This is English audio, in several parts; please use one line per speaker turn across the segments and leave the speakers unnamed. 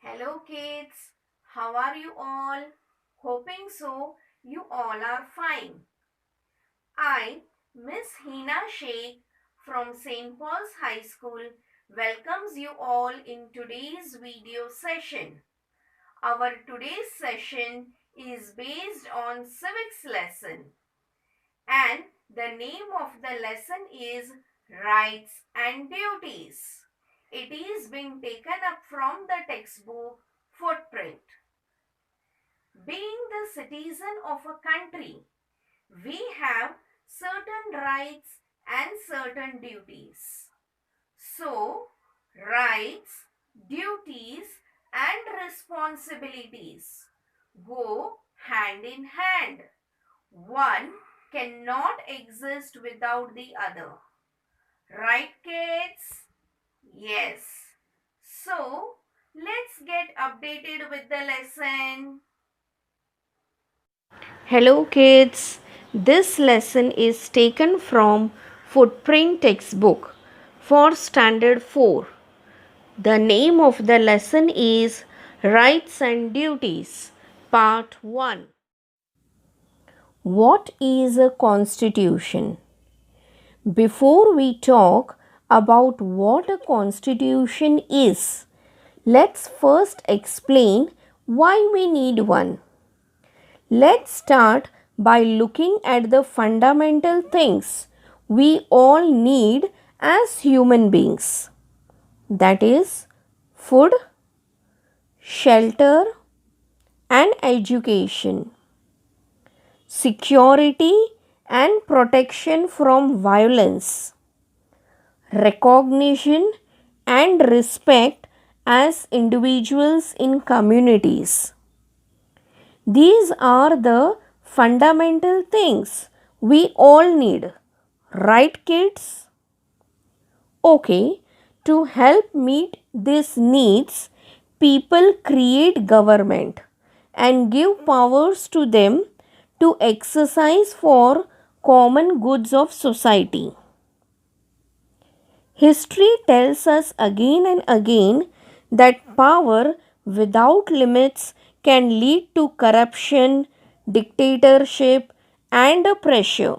Hello kids, how are you all? Hoping so you all are fine. I, Miss Hina Sheikh from St. Paul's High School welcomes you all in today's video session. Our today's session is based on civics lesson and the name of the lesson is Rights and Duties. It is being taken up from the textbook Footprint. Being the citizen of a country, we have certain rights and certain duties. So, rights, duties and responsibilities go hand in hand. One cannot exist without the other. Right, kids? Yes. So, let's get updated with the lesson.
Hello kids, this lesson is taken from Footprint textbook for Standard 4. The name of the lesson is Rights and Duties, Part 1. What is a constitution? Before we talk about what a constitution is, let's first explain why we need one. Let's start by looking at the fundamental things we all need as human beings. That is, food, shelter, and education, security and protection from violence, recognition and respect as individuals in communities. These are the fundamental things we all need. Right, kids? Okay, to help meet these needs, people create government and give powers to them to exercise for common goods of society. History tells us again and again that power without limits can lead to corruption, dictatorship, and oppression.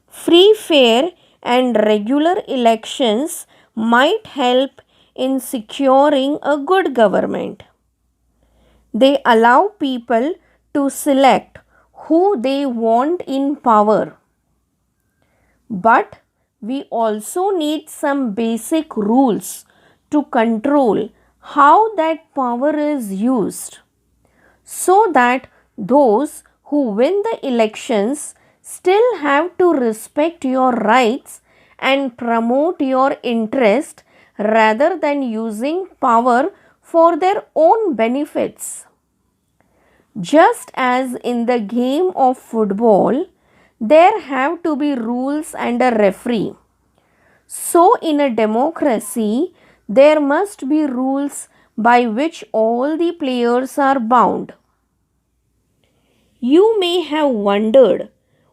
Free, fair, and regular elections might help in securing a good government. They allow people to select who they want in power. But we also need some basic rules to control how that power is used, so that those who win the elections still have to respect your rights and promote your interest rather than using power for their own benefits. Just as in the game of football, there have to be rules and a referee. So, in a democracy, there must be rules by which all the players are bound. You may have wondered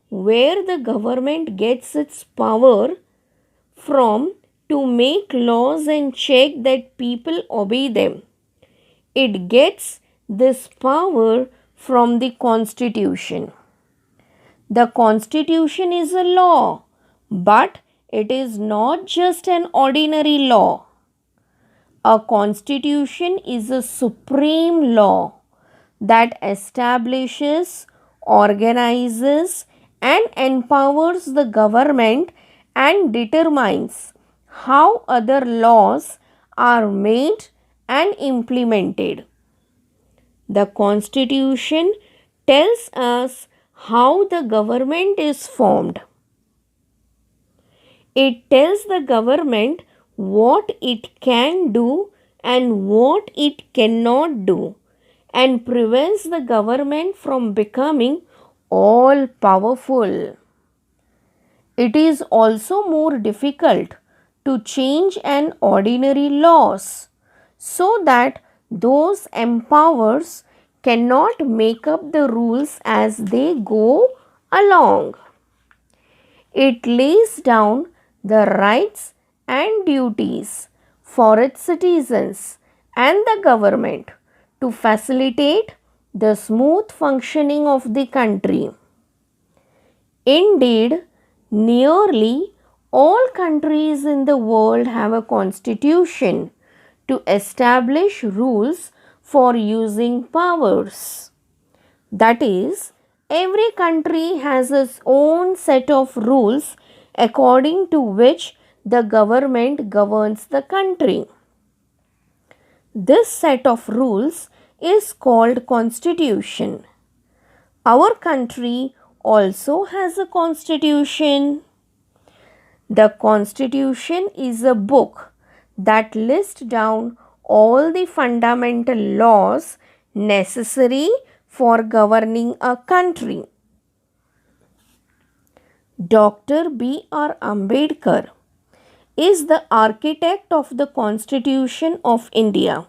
where the government gets its power from to make laws and check that people obey them. It gets this power from the Constitution. The Constitution is a law, but it is not just an ordinary law. A constitution is a supreme law that establishes, organizes, and empowers the government and determines how other laws are made and implemented. The Constitution tells us how the government is formed. It tells the government what it can do and what it cannot do, and prevents the government from becoming all powerful. It is also more difficult to change an ordinary laws, so that those empowers cannot make up the rules as they go along. It lays down the rights and duties for its citizens and the government to facilitate the smooth functioning of the country. Indeed, nearly all countries in the world have a constitution to establish rules for using powers. That is, every country has its own set of rules according to which the government governs the country. This set of rules is called constitution. Our country also has a constitution. The constitution is a book that lists down all the fundamental laws necessary for governing a country. Dr. B.R. Ambedkar is the architect of the Constitution of India.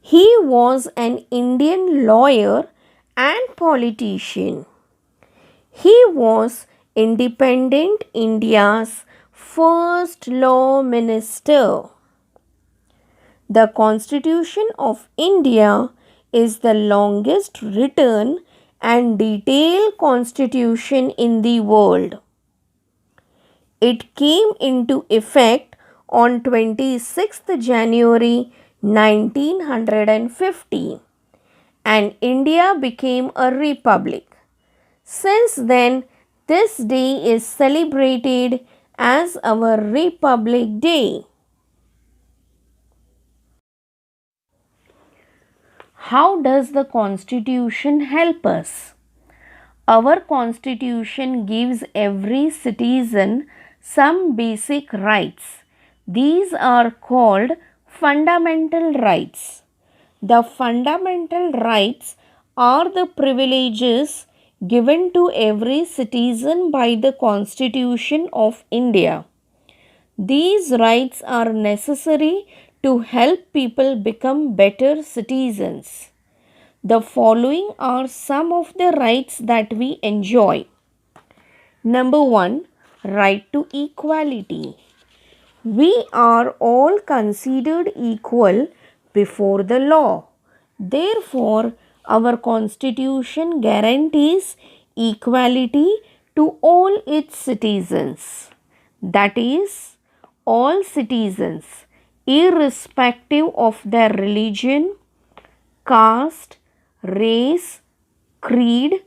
He was an Indian lawyer and politician. He was independent India's first law minister. The Constitution of India is the longest written and detailed constitution in the world. It came into effect on 26th January 1950 and India became a republic. Since then, this day is celebrated as our Republic Day. How does the Constitution help us? Our Constitution gives every citizen some basic rights. These are called fundamental rights. The fundamental rights are the privileges given to every citizen by the Constitution of India. These rights are necessary to help people become better citizens. The following are some of the rights that we enjoy. Number 1, right to equality. We are all considered equal before the law. Therefore, our Constitution guarantees equality to all its citizens. That is, all citizens, irrespective of their religion, caste, race, creed,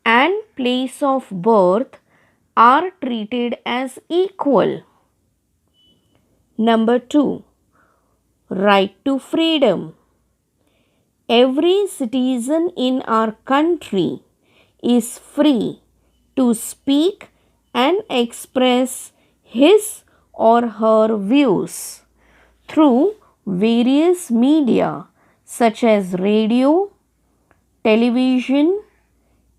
and place of birth, are treated as equal. Number 2, right to freedom. Every citizen in our country is free to speak and express his or her views through various media such as radio, television,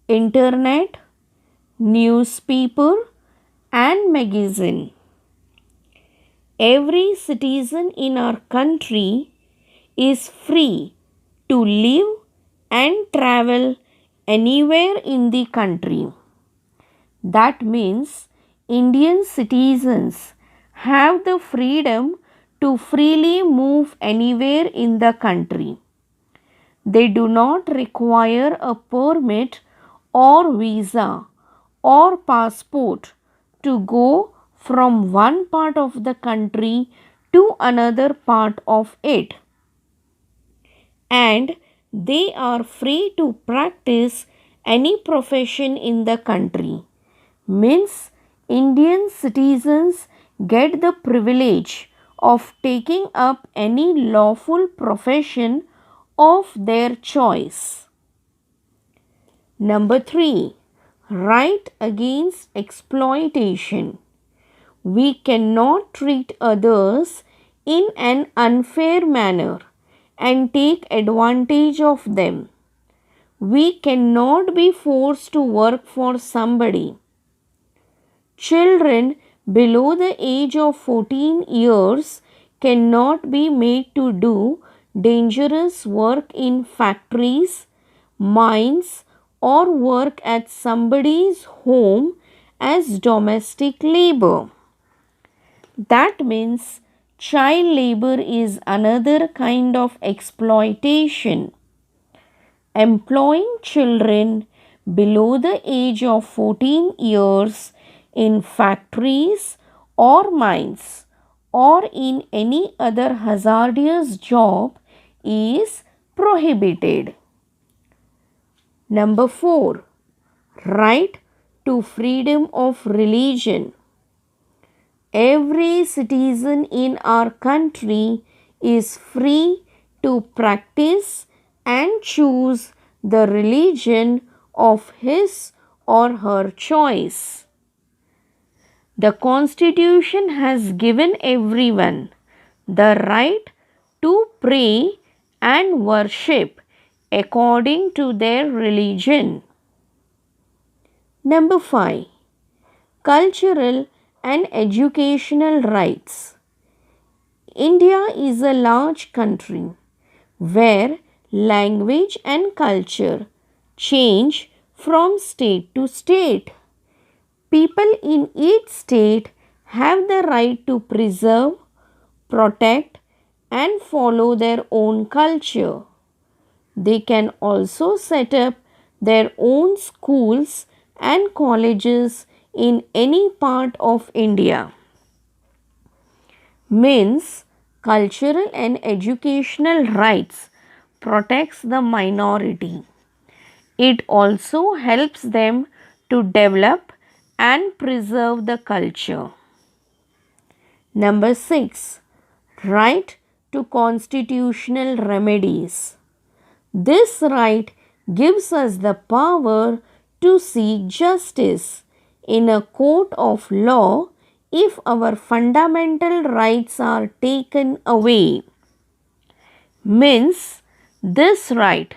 internet, newspaper, and magazine. Every citizen in our country is free to live and travel anywhere in the country. That means Indian citizens have the freedom to freely move anywhere in the country. They do not require a permit or visa or passport to go from one part of the country to another part of it. And they are free to practice any profession in the country. Means Indian citizens get the privilege of taking up any lawful profession of their choice. Number 3, right against exploitation. We cannot treat others in an unfair manner and take advantage of them. We cannot be forced to work for somebody. Children below the age of 14 years cannot be made to do dangerous work in factories, mines, or work at somebody's home as domestic labor. That means Child labor is another kind of exploitation. Employing children below the age of 14 years in factories or mines or in any other hazardous job is prohibited. Number 4. Right to freedom of religion. Every citizen in our country is free to practice and choose the religion of his or her choice. The Constitution has given everyone the right to pray and worship according to their religion. Number 5. Cultural and educational rights. India is a large country where language and culture change from state to state. People in each state have the right to preserve, protect, and follow their own culture. They can also set up their own schools and colleges in any part of India. Means cultural and educational rights protects the minority. It also helps them to develop and preserve the culture. Number 6. Right to constitutional remedies. This right gives us the power to seek justice in a court of law if our fundamental rights are taken away. Means this right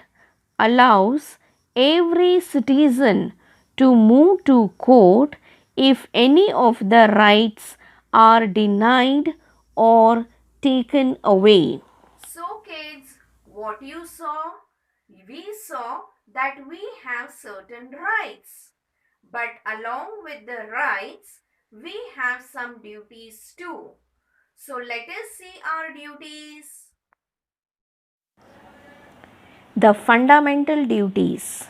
allows every citizen to move to court if any of the rights are denied or taken away.
So, kids, what you saw? We saw that we have certain rights. But along with the rights, we have some duties too. So, let us see our duties.
The fundamental duties.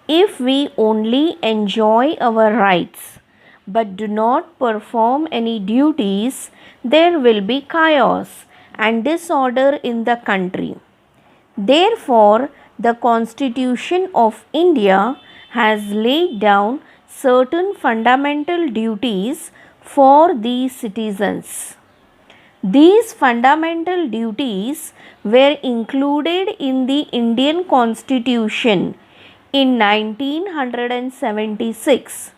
If we only enjoy our rights but do not perform any duties, there will be chaos and disorder in the country. Therefore, the Constitution of India has laid down certain fundamental duties for the citizens. These fundamental duties were included in the Indian Constitution in 1976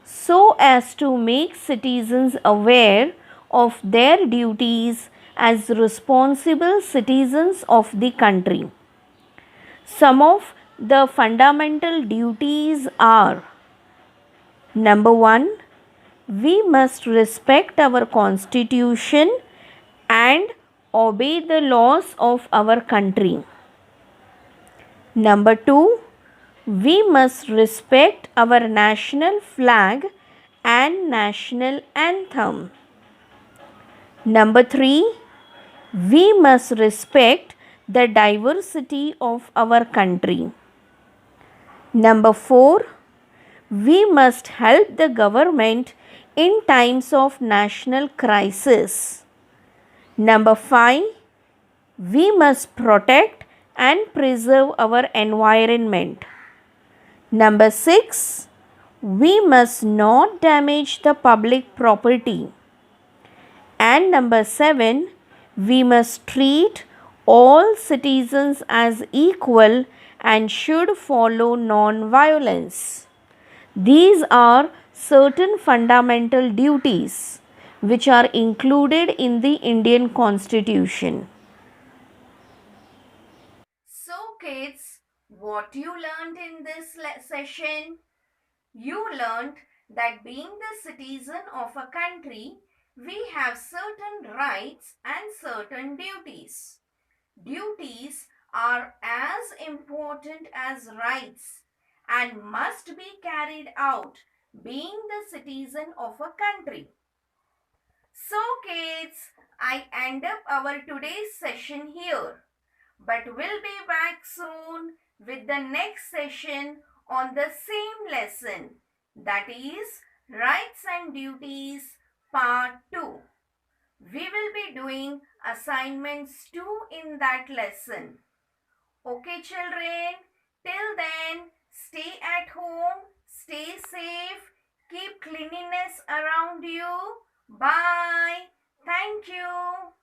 so as to make citizens aware of their duties as responsible citizens of the country. Some of the fundamental duties are: Number 1, we must respect our constitution and obey the laws of our country. Number 2, we must respect our national flag and national anthem. Number 3, we must respect the diversity of our country. Number 4, we must help the government in times of national crisis. Number 5, we must protect and preserve our environment. Number 6, we must not damage the public property. And number 7, we must treat all citizens as equal and should follow non-violence. These are certain fundamental duties which are included in the Indian Constitution.
So, kids, what you learned in this session? You learned that being the citizen of a country, we have certain rights and certain duties. Duties are as important as rights and must be carried out being the citizen of a country. So kids, I end up our today's session here. But we'll be back soon with the next session on the same lesson, that is Rights and Duties Part 2. We will be doing assignments too in that lesson. Okay, children, till then, stay at home, stay safe, keep cleanliness around you. Bye. Thank you.